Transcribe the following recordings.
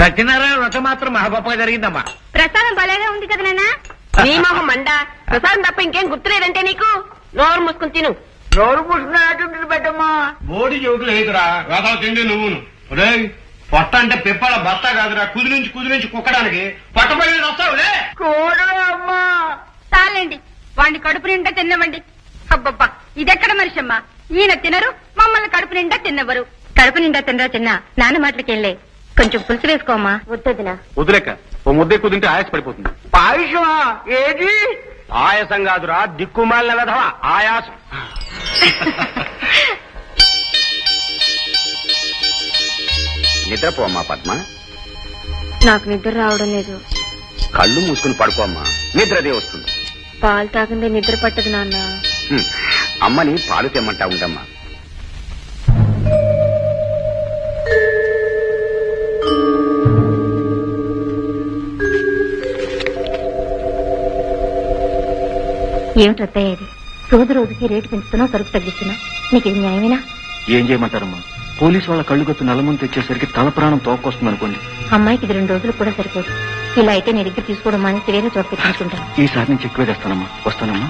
సత్యనారాయణ వ్రతం మాత్రం మహాగొప్పగా జరిగిందమ్మా. ప్రసాదం భలేగా ఉంది కదా నాన్న. నీ మొహం మండ, ప్రసాదం తప్ప ఇంకేం గుర్తులేదంటే నీకు. నోరు మూసుకుని తిను. నోరు పూసుకున్నట్టు పెట్టమ్మా. బోడి జోకులు లేదురా, రథం తిండి నువ్వును. పొట్ట అంటే పిప్పల బస్తా కాదురా, కుదిరించి కుక్కడానికి పట్టబడి వస్తావులే. అమ్మా చాలండి, వాడిని కడుపు నిండా తిన్నవండి. అబ్బబ్బా, ఇదెక్కడ మనిషమ్మా? ఈయన తినరు, మమ్మల్ని కడుపు నిండా తిన్నవరు. కడుపు నిండా తినరా చిన్న, నాన్న మాటలకెళ్ళే కొంచెం పులుసు వేసుకోమ్మా. వద్దొద్దునా? వదిలేక ఓ ముద్ద ఎక్కువ తింటే ఆయాస పడిపోతుంది. పాయసమా? ఏది ఆయాసం కాదురా, దిక్కుమాలిన వెధవా ఆయాసం. నిద్రపోమ్మా పద్మ. నాకు నిద్ర రావడం లేదు. కళ్ళు మూసుకుని పడుకోమ్మా, నిద్రదే వస్తుంది. పాలు తాగిందే నిద్ర పట్టదు నాన్న. అమ్మని పాలు తెమ్మంటా ఉండమ్మా. ఏమిటత్తయ్య ఇది? రోజు రోజుకి రేటు పెంచుతున్నావు, సరుకు తగ్గిస్తున్నావు. నీకు ఇది న్యాయమేనా? ఏం చేయమంటారమ్మా, పోలీసు వాళ్ళ కళ్ళు గొత్తు నల్లమంది తెచ్చేసరికి తల ప్రాణం తోకొస్తుంది అనుకోండి. అమ్మాయికి ఇది 2 రోజులు కూడా సరిపోదు. ఇలా అయితే నీ దగ్గర తీసుకోవడం మానేసి వేరే చోట తెచ్చుకుంటాను. ఈసారి నుంచి ఎక్కువే తెస్తానమ్మా. వస్తానమ్మా.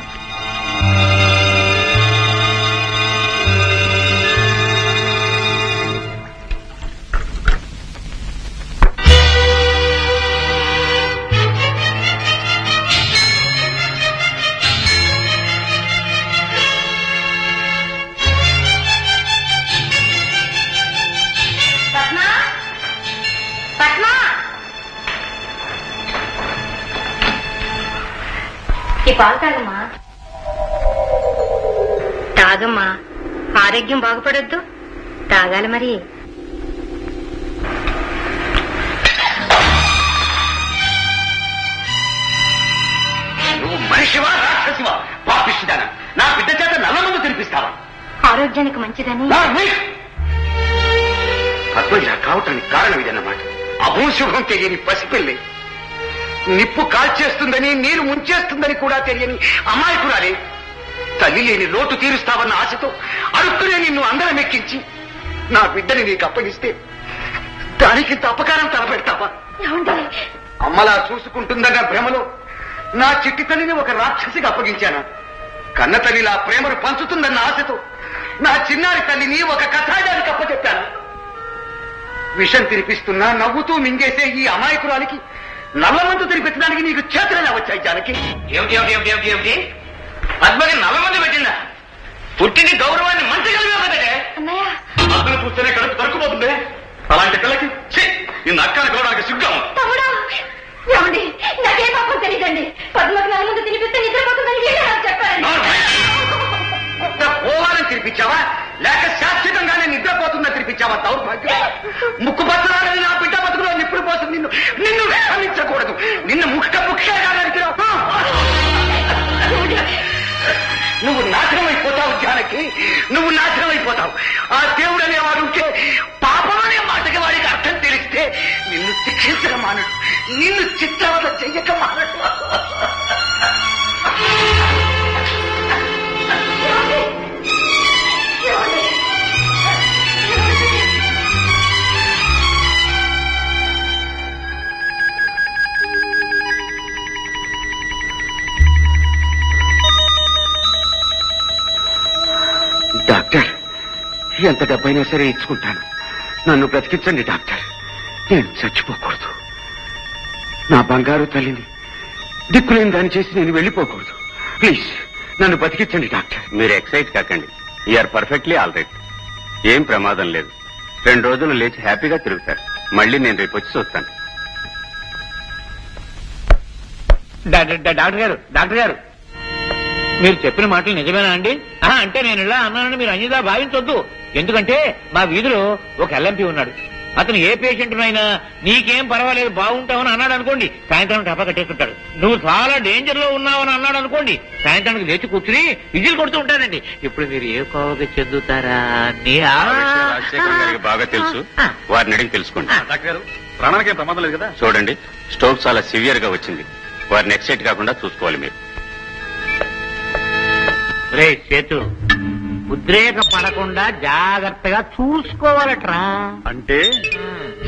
ఈ పాలు తాగమ్మా. తాగమ్మా, ఆరోగ్యం బాగుపడొద్దు. తాగాలి మరి. నువ్వు మనిషివా రాక్షసివా? పాపిష్టిదానా, నా బిడ్డ చేత నల్లమందు తినిపిస్తావా? ఆరోగ్యానికి మంచిదని. పద్మ ఇలా కావటానికి కారణం ఇదన్నమాట. అభూశుభం తెలియని పసిపిల్లి, నిప్పు కాల్చేస్తుందని నీరు ముంచేస్తుందని కూడా తెలియని అమాయకురాలే. తల్లి లేని లోటు తీరుస్తావన్న ఆశతో అరుక్కునే నిన్ను అందరం ఎక్కించి నా బిడ్డని నీకు అప్పగిస్తే దానికింత అపకారం తలపెడతావా? అమ్మలా చూసుకుంటుందన్న భ్రమలో నా చిట్టి తల్లిని ఒక రాక్షసికి అప్పగించాను. కన్న తల్లిలా ప్రేమను పంచుతుందన్న ఆశతో నా చిన్నారి తల్లిని ఒక కథాయానికి అప్పచెప్పాను. విషం తినిపిస్తున్నా నవ్వుతూ మింగేసే ఈ అమాయకురాలికి నల్లమందు తినిపించడానికి నీకు చేతులనే వచ్చాయి జానకి. ఏమిటి పద్మకి నల్లమందు పెట్టిందా? పుట్టిని గౌరవాన్ని మంచి కలిగే అతను చూస్తేనే కడుపు తరుక్కుపోతుంది. అలాంటి పిల్లకి ఈ నక్కలు కలవడానికి సిగ్గాము. నాకే పాపం తెలియదండి. పద్మకి నల్లమందు తినిపిస్తే నిద్రపోతుందని చెప్పారండి. పోవాలని తినిపించావా, లేక శాశ్వతంగానే నిద్రపోతుందని తినిపించావా? దౌర్భాగ్యం. ముక్కు పచ్చరాలని నా బిడ్డ బతుకులో నిప్పుడు పోతుంది. నిన్ను వేధించకూడదు. నిన్ను ముఖ్యంగా నువ్వు నాశనం అయిపోతావు జానకి, నువ్వు నాశనం అయిపోతావు. ఆ దేవుడు అనేవాడు ఉంటే పాపం అనే మాటకి వాడికి అర్థం తెలిస్తే నిన్ను శిక్షించక మానడు, నిన్ను చిత్రవద చెయ్యక మానడు. డాక్టర్, ఎంత డబ్బైనా సరే ఇచ్చుకుంటాను. నన్ను బ్రతికించండి డాక్టర్. నేను చచ్చిపోకూడదు. నా బంగారు తల్లిని దిక్కులేని దాన్ని చేసి నేను వెళ్ళిపోకూడదు. ప్లీజ్ నన్ను బతికించండి డాక్టర్. మీరు ఎక్సైట్ కాకండి. You're perfectly all right. ఏం ప్రమాదం లేదు. 2 రోజులు లేచి హ్యాపీగా తిరుగుతారు. మళ్ళీ నేను రేపు వచ్చి చూస్తాను. డాక్టర్ గారు మీరు చెప్పిన మాటలు నిజమేనా అండి? అంటే నేను ఇలా అన్నానని మీరు అన్యదా భావించొద్దు. ఎందుకంటే మా వీధిలో ఒక ఎల్ఎంపీ ఉన్నాడు. అతను ఏ పేషెంట్ అయినా నీకేం పర్వాలేదు బాగుంటావని అన్నాడు అనుకోండి, సాయంత్రం టపా కట్టేస్తుంటాడు. నువ్వు చాలా డేంజర్ లో ఉన్నావని అన్నాడు అనుకోండి, సాయంత్రానికి లేచి కూర్చుని విజిల్ కొడుతూ ఉంటాడండి. ఇప్పుడు మీరు ఏ కోవకి చెందుతారా అని రాజశేఖర్ గారికి బాగా తెలుసు. వారిని అడిగి తెలుసుకోండి. డాక్టర్ గారు, ప్రాణానికేం ప్రమాదం లేదు కదా? చూడండి, స్ట్రోక్ చాలా సివియర్ గా వచ్చింది. వారిని ఎక్సైట్ కాకుండా చూసుకోవాలి మీరు. రే చేతు, ఉద్రేక పడకుండా జాగ్రత్తగా చూసుకోవాలట్రా. అంటే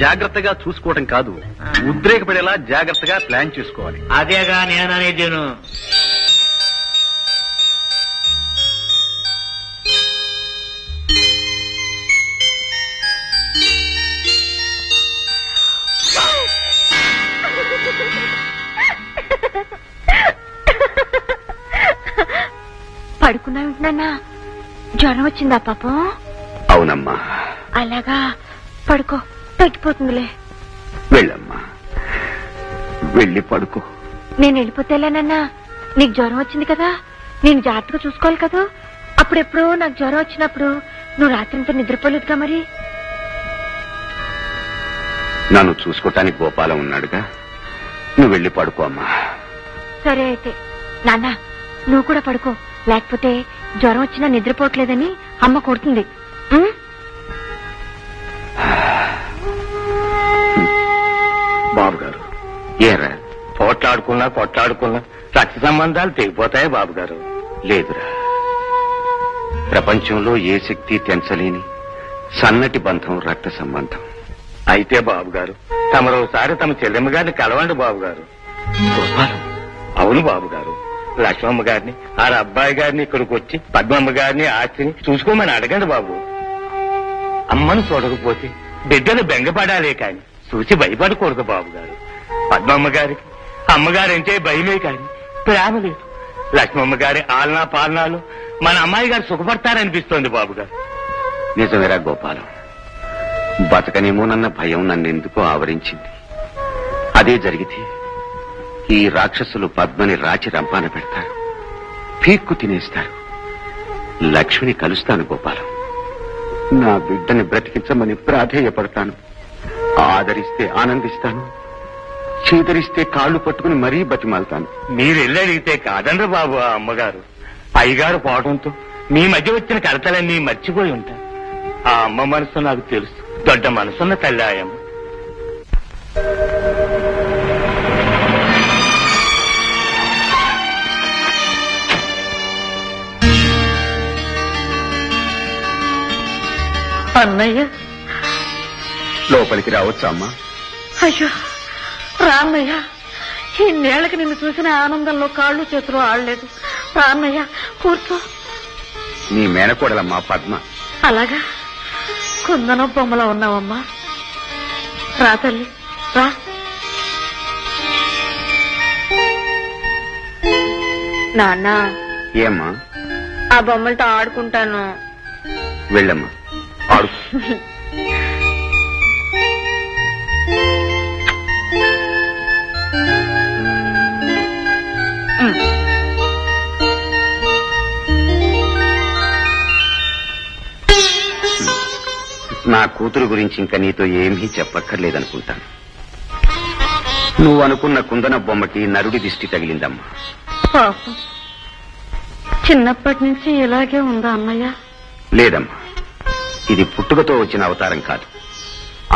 జాగ్రత్తగా చూసుకోవటం కాదు, ఉద్రేకపడేలా జాగ్రత్తగా ప్లాన్ చేసుకోవాలి. అదేగా నేననేదేను. పడుకున్నా ఉంటున్నా జ్వరం వచ్చిందా పాపం? అవునమ్మా. అలాగా, పడుకో, తగ్గిపోతుందిలే. వెళ్ళమ్మా, వెళ్ళి పడుకో. నేను వెళ్ళిపోతేలేనన్నా, నీకు జ్వరం వచ్చింది కదా, నేను జాగ్రత్తగా చూసుకోవాలి కదా. అప్పుడెప్పుడో నాకు జ్వరం వచ్చినప్పుడు నువ్వు రాత్రింతా నిద్రపోలేదుగా మరి. నన్ను చూసుకోటానికి గోపాలం ఉన్నాడుగా, నువ్వు వెళ్ళి పడుకో అమ్మా. సరే అయితే నాన్న, నువ్వు కూడా పడుకో, లేకపోతే జ్వరం వచ్చినా నిద్రపోవట్లేదని అమ్మ కొడుతుంది. ఉం? బాబు గారు, ఏరా? కొట్లాడుకున్నా రక్త సంబంధాలు తెగిపోతాయి బాబు గారు. లేదురా, ప్రపంచంలో ఏ శక్తి తెంచలేని సన్నటి బంధం రక్త సంబంధం. అయితే బాబు గారు, తమరోసారి తమ చెల్లెమ్మ గారిని కలవండి బాబు గారు. గోపాలం, అవును బాబు గారు, లక్ష్మమ్మ గారిని, ఆ అబ్బాయి గారిని ఇక్కడికి వచ్చి పద్మమ్మ గారిని ఆస్తిని చూసుకోమని అడగండి బాబు. అమ్మను చూడకపోతే బిడ్డలు బెంగపడాలే కాని చూసి భయపడకూడదు బాబు గారు. పద్మమ్మ గారికి అమ్మగారంటే భయమే కాని ప్రేమ లేదు. లక్ష్మమ్మ గారి ఆలనా పాలనాలు మన అమ్మాయి గారు సుఖపడతారనిపిస్తోంది బాబు గారు. నిజమేరా గోపాలం, బతకనేమోనన్న భయం నన్నెందుకో ఆవరించింది. అదే జరిగితే ఈ రాక్షసులు పద్మని రాచి రంపాన పెడతారు, పీక్కు తినేస్తారు. లక్ష్మిని కలుస్తాను గోపాలం, నా బిడ్డని బ్రతికించమని ప్రాధేయపడతాను. ఆదరిస్తే ఆనందిస్తాను, చీదరిస్తే కాళ్ళు పట్టుకుని మరీ బతిమాలుతాను. మీరు వెళ్ళి అడిగితే కాదండ్రు బాబు ఆ అమ్మగారు. అయ్యగారు పోవడంతో మీ మధ్య వచ్చిన కలతలన్నీ మర్చిపోయి ఉంటారు. ఆ అమ్మ మనసు నాకు తెలుసు, దొడ్డ మనసున్న తల్లి ఆయమ్మ. అన్నయ్య, లోపలికి రావచ్చా అమ్మా? అయ్యో రాన్నయ్య, ఈ నేళ్ళకి నిన్ను చూసిన ఆనందంలో కాళ్ళు చేతులు ఆడలేదు. రాన్నయ్య, కూర్చో. నీ మేనకోడలమ్మా పద్మ. అలాగా, కుందనం బొమ్మలో ఉన్నావమ్మా. రా తల్లి, రా. నాన్న, ఏమ్మా? ఆ బొమ్మలతో ఆడుకుంటాను. వెళ్ళమ్మా, ఆడు. నా కూతురు గురించి ఇంకా నీతో ఏమీ చెప్పక్కర్లేదనుకుంటాను. నువ్వు అనుకున్న కుందన బొమ్మకి నరుడి దిష్టి తగిలిందమ్మా. పాపం, చిన్నప్పటి నుంచి ఇలాగే ఉందా అన్నయ్య? లేదమ్మా, ఇది పుట్టుకతో వచ్చిన అవతారం కాదు.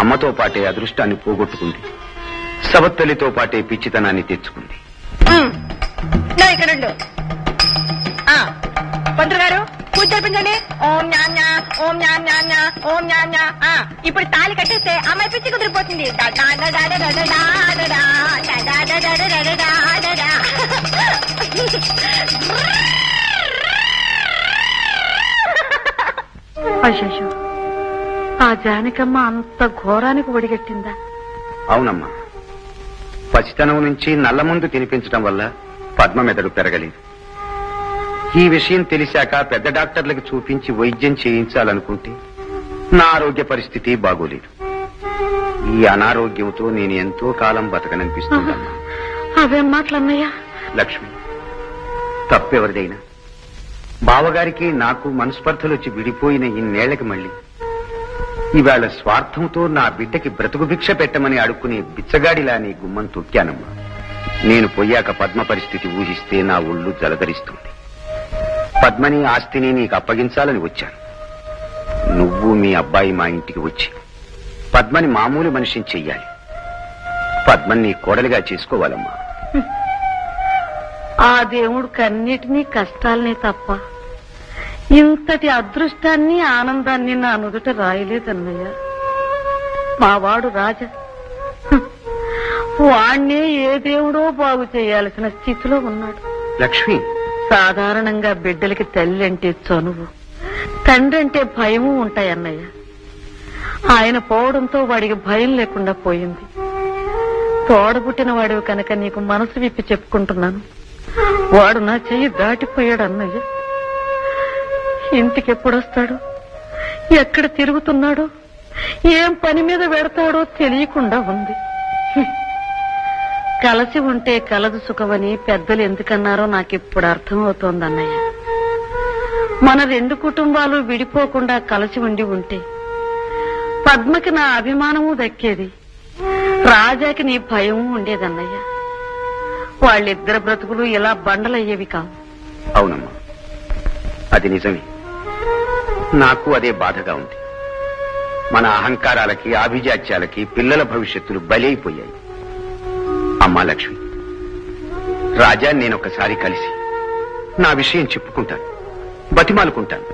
అమ్మతో పాటే అదృష్టాన్ని పోగొట్టుకుంది, సవత్తలితో పాటే పిచ్చితనాన్ని తెచ్చుకుంది. ఇక్కడుండు. పంతులు గారు, పూజ జరిపించండి. ఓం న్యాన్యా, ఓం న్యాన్యా, ఓం న్యాన్యా. ఇప్పుడు తాళి కట్టేస్తే అమ్మాయి పిచ్చి కుదిరిపోతుంది. అయ్యో, ఆ జానకమ్మ అంత ఘోరానికి ఒడిగట్టిందా? అవునమ్మా, పసితనం నుంచి నల్ల మందు తినిపించడం వల్ల పద్మ మెదడు పెరగలేదు. ఈ విషయం తెలిసాక పెద్ద డాక్టర్లకు చూపించి వైద్యం చేయించాలనుకుంటే నా ఆరోగ్య పరిస్థితి బాగోలేదు. ఈ అనారోగ్యంతో నేను ఎంతో కాలం బతకననిపిస్తుందమ్మా. అవేం మాటలన్నయ్యా? లక్ష్మి, తప్పెవరిదైనా బావగారికి నాకు మనస్పర్ధలు వచ్చి విడిపోయిన ఇన్నేళ్లకి మళ్ళీ ఇవాళ స్వార్థంతో నా బిడ్డకి బ్రతుకు భిక్ష పెట్టమని అడుక్కునే బిచ్చగాడిలా నీ గుమ్మం తొక్కానమ్మా. నేను పోయాక పద్మ పరిస్థితి ఊహిస్తే నా ఒళ్ళు జలధరిస్తుంది. పద్మని ఆస్తిని నీకు అప్పగించాలని వచ్చాను. నువ్వు మీ అబ్బాయి మా ఇంటికి వచ్చి పద్మని మామూలు మనిషిని చెయ్యాలి. పద్మని నీ కోడలిగా చేసుకోవాలమ్మా. ఆ దేవుడు కన్నిటినీ కష్టాలనే తప్ప ఇంతటి అదృష్టాన్ని ఆనందాన్ని నా నుదుట రాయలేదన్నయ్య. మావాడు రాజా వాణ్ణే ఏ దేవుడో బాగు చేయాల్సిన స్థితిలో ఉన్నాడు. లక్ష్మి, సాధారణంగా బిడ్డలకి తల్లి అంటే చనువు, తండ్రి అంటే భయము ఉంటాయన్నయ్య. ఆయన పోవడంతో వాడికి భయం లేకుండా పోయింది. తోడబుట్టిన వాడివి కనుక నీకు మనసు విప్పి చెప్పుకుంటున్నాను. వాడు నా చెయ్యి దాటిపోయాడు అన్నయ్య. ఇంటికి ఎప్పుడొస్తాడో, ఎక్కడ తిరుగుతున్నాడో, ఏం పని మీద పెడతాడో తెలియకుండా ఉంది. కలసి ఉంటే కలదు సుఖమని పెద్దలు ఎందుకన్నారో నాకిప్పుడు అర్థమవుతోంది అన్నయ్య. మన రెండు కుటుంబాలు విడిపోకుండా కలసి ఉండి ఉంటే పద్మకి నా అభిమానము దక్కేది, రాజాకి నీ భయము ఉండేదన్నయ్య. వాళ్ళిద్దరి బ్రతుకులు ఇలా బండలయ్యేవి కావు. అవునమ్మా, అది నిజమే. నాకు అదే బాధగా ఉంది. మన అహంకారాలకి ఆభిజాత్యాలకి పిల్లల భవిష్యత్తులు బలైపోయాయి. అమ్మా లక్ష్మి, రాజా నేనొకసారి కలిసి నా విషయం చెప్పుకుంటాను, బతిమాలుకుంటాను.